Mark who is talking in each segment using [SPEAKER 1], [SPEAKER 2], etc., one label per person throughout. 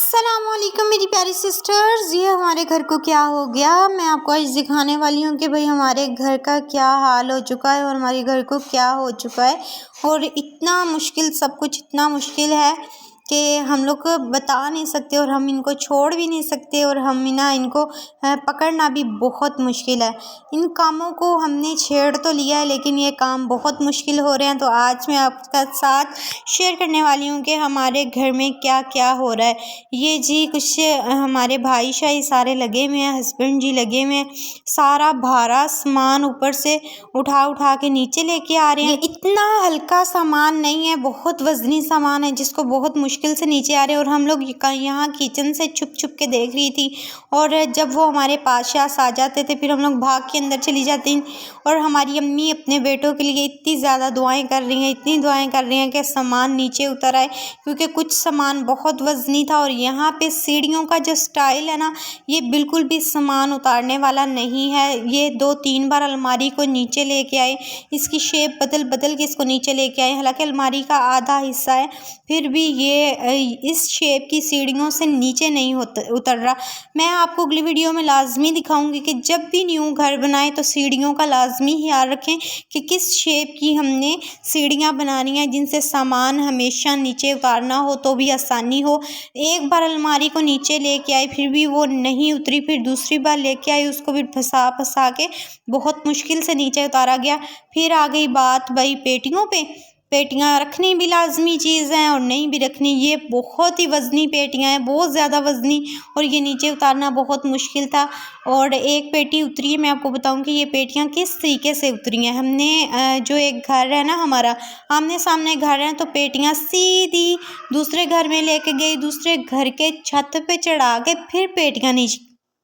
[SPEAKER 1] अस्सलामुअलैकुम मेरी प्यारी सिस्टर्स। ये हमारे घर को क्या हो गया, मैं आपको आज दिखाने वाली हूँ कि भाई हमारे घर का क्या हाल हो चुका है और हमारे घर को क्या हो चुका है। और इतना मुश्किल, सब कुछ इतना मुश्किल है कि हम लोग बता नहीं सकते और हम इनको छोड़ भी नहीं सकते और हम ना इनको पकड़ना भी बहुत मुश्किल है। इन कामों को हमने छेड़ तो लिया है लेकिन ये काम बहुत मुश्किल हो रहे हैं। तो आज मैं आपके साथ शेयर करने वाली हूँ कि हमारे घर में क्या क्या हो रहा है। ये जी कुछ हमारे भाई शाही सारे लगे हुए हैं, हस्बैंड जी लगे हुए हैं, सारा भारा सामान ऊपर से उठा उठा के नीचे लेके आ रहे हैं। ये इतना हल्का सामान नहीं है, बहुत वजनी सामान है जिसको बहुत मुश्किल से नीचे आ रहे हैं। और हम लोग यहाँ किचन से छुप छुप के देख रही थी और जब वो हमारे पास आ जाते थे फिर हम लोग भाग के अंदर चली जाती। और हमारी अम्मी अपने बेटों के लिए इतनी ज़्यादा दुआएं कर रही हैं, इतनी दुआएं कर रही हैं कि सामान नीचे उतर आए, क्योंकि कुछ सामान बहुत वज़नी था। और यहाँ पे सीढ़ियों का जो स्टाइल है ना, ये बिल्कुल भी सामान उतारने वाला नहीं है। ये 2-3 बार अलमारी को नीचे लेके आए, इसकी शेप बदल बदल के इसको नीचे लेके आए। हालांकि अलमारी का आधा हिस्सा है फिर भी ये इस शेप की सीढ़ियों से नीचे नहीं उतर रहा। मैं आपको अगली वीडियो में लाजमी दिखाऊंगी कि जब भी न्यू घर बनाए तो सीढ़ियों का लाजमी ख्याल रखें कि किस शेप की हमने सीढ़ियाँ बनानी है जिनसे सामान हमेशा नीचे उतारना हो तो भी आसानी हो। एक बार अलमारी को नीचे लेके आई फिर भी वो नहीं उतरी, फिर दूसरी बार लेके आई, उसको भी फंसा फंसा के बहुत मुश्किल से नीचे उतारा गया। फिर आ गई बात भाई पेटियों पे। पेटियाँ रखनी भी लाजमी चीज़ हैं और नहीं भी रखनी। ये बहुत ही वज़नी पेटियाँ हैं, बहुत ज़्यादा वज़नी, और ये नीचे उतारना बहुत मुश्किल था। और एक पेटी उतरी है, मैं आपको बताऊं कि ये पेटियाँ किस तरीके से उतरी हैं। हमने जो एक घर है ना हमारा, आमने सामने घर है, तो पेटियाँ सीधी दूसरे घर में लेके गई, दूसरे घर के छत पे चढ़ा के फिर पेटियाँ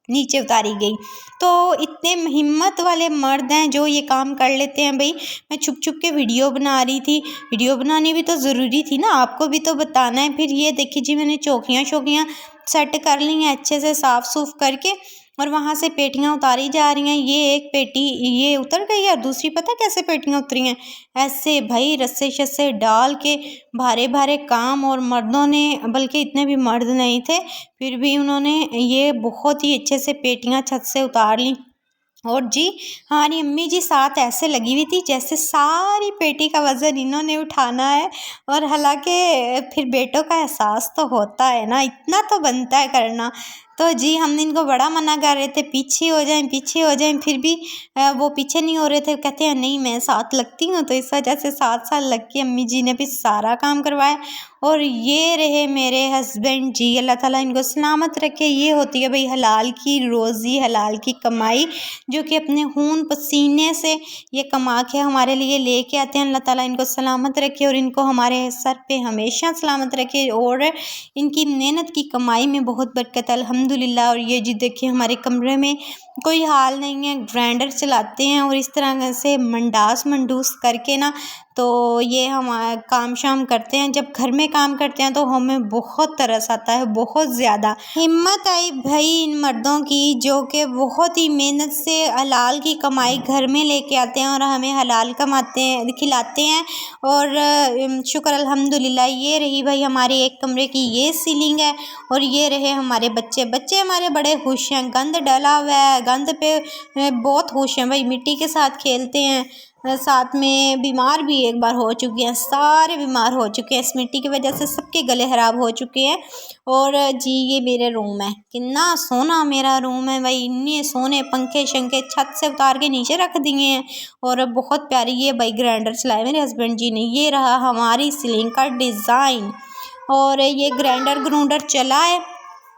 [SPEAKER 1] नीचे उतारी गई। तो इतने हिम्मत वाले मर्द हैं जो ये काम कर लेते हैं। भाई मैं छुप छुप के वीडियो बना रही थी, वीडियो बनानी भी तो ज़रूरी थी ना, आपको भी तो बताना है। फिर ये देखिए जी, मैंने चौकियाँ सेट कर ली हैं अच्छे से साफ़ सूफ करके, और वहाँ से पेटियाँ उतारी जा रही हैं। ये एक पेटी ये उतर गई है, दूसरी पता कैसे पेटियाँ उतरी हैं, ऐसे भाई रस्से शस्से डाल के, भारे भारे काम। और मर्दों ने, बल्कि इतने भी मर्द नहीं थे फिर भी उन्होंने ये बहुत ही अच्छे से पेटियाँ छत से उतार ली। और जी हमारी अम्मी जी साथ ऐसे लगी हुई थी जैसे सारी पेटी का वज़न इन्होंने उठाना है। और हालांकि फिर बेटों का एहसास तो होता है ना, इतना तो बनता है करना। तो जी हम इनको बड़ा मना कर रहे थे पीछे हो जाएं पीछे हो जाएं, फिर भी वो पीछे नहीं हो रहे थे। कहते हैं नहीं मैं साथ लगती हूँ, तो इस वजह से साथ साथ लग के अम्मी जी ने भी सारा काम करवाया। और ये रहे मेरे हस्बैंड जी, अल्लाह ताला इनको सलामत रखे। ये होती है भाई हलाल की रोज़ी, हलाल की कमाई, जो कि अपने खून पसीने से ये कमा के हमारे लिए लेके आते हैं। अल्लाह ताला इनको सलामत रखे और इनको हमारे सर पे हमेशा सलामत रखे और इनकी मेहनत की कमाई में बहुत बरकत है अल्हम्दुलिल्लाह। और ये जी देखिए हमारे कमरे में कोई हाल नहीं है, ग्राइंडर चलाते हैं और इस तरह से मंडूस करके ना, तो ये हम काम शाम करते हैं। जब घर में काम करते हैं तो हमें बहुत तरस आता है, बहुत ज़्यादा हिम्मत आई भाई इन मर्दों की, जो कि बहुत ही मेहनत से हलाल की कमाई घर में लेके आते हैं और हमें हलाल कमाते हैं, खिलाते हैं। और शुक्र अल्हम्दुलिल्लाह। ये रही भाई हमारे एक कमरे की ये सीलिंग है और ये रहे हमारे बच्चे हमारे बड़े खुश हैं। गंद डला हुआ है, गंद पे बहुत खुश हैं भाई, मिट्टी के साथ खेलते हैं। साथ में बीमार भी एक बार हो चुके हैं, सारे बीमार हो चुके हैं इस मिट्टी की वजह से, सबके गले खराब हो चुके हैं। और जी ये मेरे रूम है, कितना सोना मेरा रूम है भाई, इतने सोने पंखे शंखे छत से उतार के नीचे रख दिए हैं। और बहुत प्यारी ये भाई ग्राइंडर चलाए मेरे हस्बैंड जी ने। ये रहा हमारी सीलिंग का डिज़ाइन, और ये ग्राइंडर ग्रूंडर चला है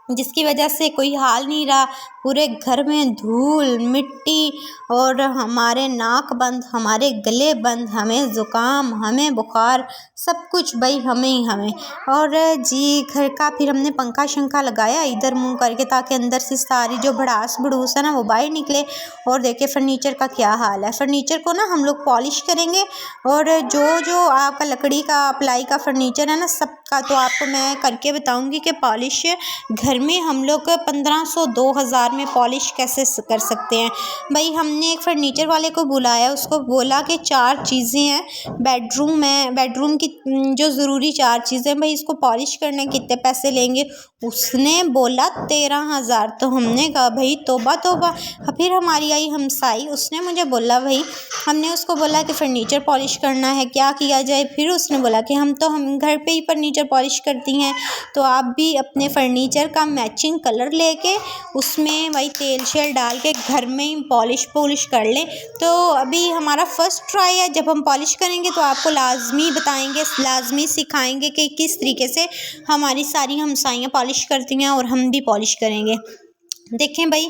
[SPEAKER 1] जिसकी वजह से कोई हाल नहीं रहा। पूरे घर में धूल मिट्टी और हमारे नाक बंद, हमारे गले बंद, हमें ज़ुकाम, हमें बुखार, सब कुछ भाई हमें। और जी घर का फिर हमने पंखा शंखा लगाया इधर मुंह करके, ताकि अंदर से सारी जो भड़ास भड़ूस है ना वो बाहर निकले। और देखिए फर्नीचर का क्या हाल है। फर्नीचर को ना हम लोग पॉलिश करेंगे, और जो आपका लकड़ी का प्लाई का फर्नीचर है ना सबका, तो आपको मैं करके बताऊंगी कि पॉलिश घर घर में हम लोग 1500-2000 में पॉलिश कैसे कर सकते हैं। भाई हमने एक फर्नीचर वाले को बुलाया, उसको बोला कि 4 चीज़ें हैं, बेडरूम है, बेडरूम की जो ज़रूरी 4 चीज़ें हैं, भाई इसको पॉलिश करने कितने पैसे लेंगे। उसने बोला 13,000। तो हमने कहा भाई तौबा तौबा। फिर हमारी आई हमसाई, उसने मुझे बोला भाई, हमने उसको बोला कि फ़र्नीचर पॉलिश करना है, क्या किया जाए। फिर उसने बोला कि हम घर पे ही फ़र्नीचर पॉलिश करती हैं, तो आप भी अपने फ़र्नीचर का मैचिंग कलर लेके उसमें वही तेल शेल डाल के घर में ही पॉलिश कर लें। तो अभी हमारा फ़र्स्ट ट्राई है, जब हम पॉलिश करेंगे तो आपको लाजमी बताएंगे, लाजमी सिखाएंगे कि किस तरीके से हमारी सारी हमसाइयाँ पॉलिश करती हैं और हम भी पॉलिश करेंगे। देखें भाई,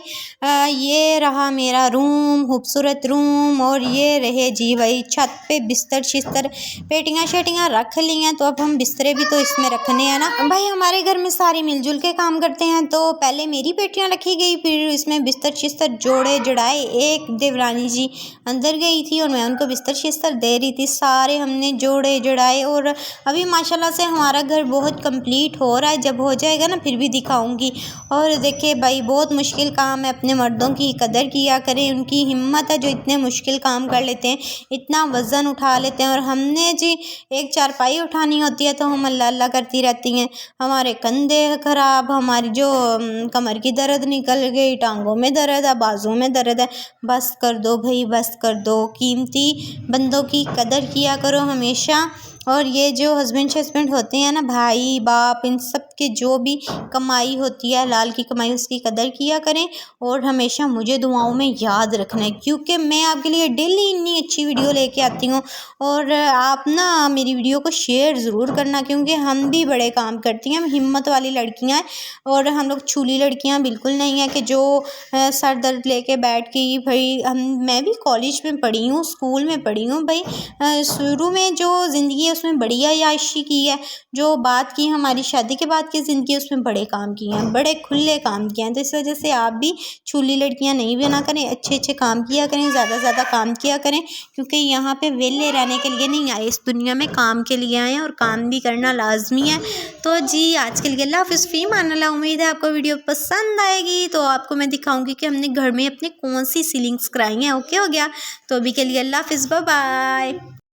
[SPEAKER 1] ये रहा मेरा रूम, खूबसूरत रूम, और ये रहे जी भाई छत पे बिस्तर शिस्तर, पेटियाँ शेटियाँ रख ली हैं, तो अब हम बिस्तरे भी तो इसमें रखने हैं ना। भाई हमारे घर में सारे मिलजुल के काम करते हैं, तो पहले मेरी पेटियाँ रखी गई, फिर इसमें बिस्तर शिस्तर जोड़े जड़ाए। एक देवरानी जी अंदर गई थी और मैं उनको बिस्तर शिस्तर दे रही थी, सारे हमने जोड़े जड़ाए। और अभी माशाल्लाह से हमारा घर बहुत कंप्लीट हो रहा है, जब हो जाएगा ना फिर भी दिखाऊंगी। और देखिए भाई बहुत मुश्किल काम है, अपने मर्दों की कदर किया करें, उनकी हिम्मत है जो इतने मुश्किल काम कर लेते हैं, इतना वज़न उठा लेते हैं। और हमने जी एक चारपाई उठानी होती है तो हम अल्लाह अल्लाह करती रहती हैं, हमारे कंधे ख़राब, हमारी जो कमर की दर्द निकल गई, टांगों में दर्द है, बाजुओं में दर्द है। बस कर दो भाई, बस कर दो, कीमती बंदों की कदर किया करो हमेशा। और ये जो हस्बैंड होते हैं ना, भाई बाप, इन सब के जो भी कमाई होती है हलाल की कमाई, उसकी कदर किया करें और हमेशा मुझे दुआओं में याद रखना है, क्योंकि मैं आपके लिए डेली इतनी अच्छी वीडियो लेके आती हूँ। और आप ना मेरी वीडियो को शेयर ज़रूर करना, क्योंकि हम भी बड़े काम करती हैं, हम हिम्मत वाली लड़कियाँ हैं और हम लोग छूली लड़कियाँ बिल्कुल नहीं है कि जो सर दर्द लेके बैठ के भाई मैं भी कॉलेज में पढ़ी हूँ, स्कूल में पढ़ी हूँ भाई। शुरू में जो ज़िंदगी है उसमें बड़ी अय्याशी की है, जो बात की हमारी शादी के बाद की ज़िंदगी उसमें बड़े काम किए हैं, बड़े खुले काम किए हैं। तो इस वजह से आप भी छूली लड़कियां नहीं बना करें, अच्छे अच्छे काम किया करें, ज़्यादा से ज़्यादा काम किया करें, क्योंकि यहाँ पे वेले रहने के लिए नहीं आए, इस दुनिया में काम के लिए आए हैं और काम भी करना लाजमी है। तो जी आज के लिए अल्लाह हाफ़िज़, फ़ी मान अल्लाह। उम्मीद है आपको वीडियो पसंद आएगी, तो आपको मैं दिखाऊंगी कि हमने घर में अपने कौन सी सीलिंग्स कराई हैं। ओके हो गया, तो अभी के लिए अल्लाह हाफ़िज़, बाय बाय।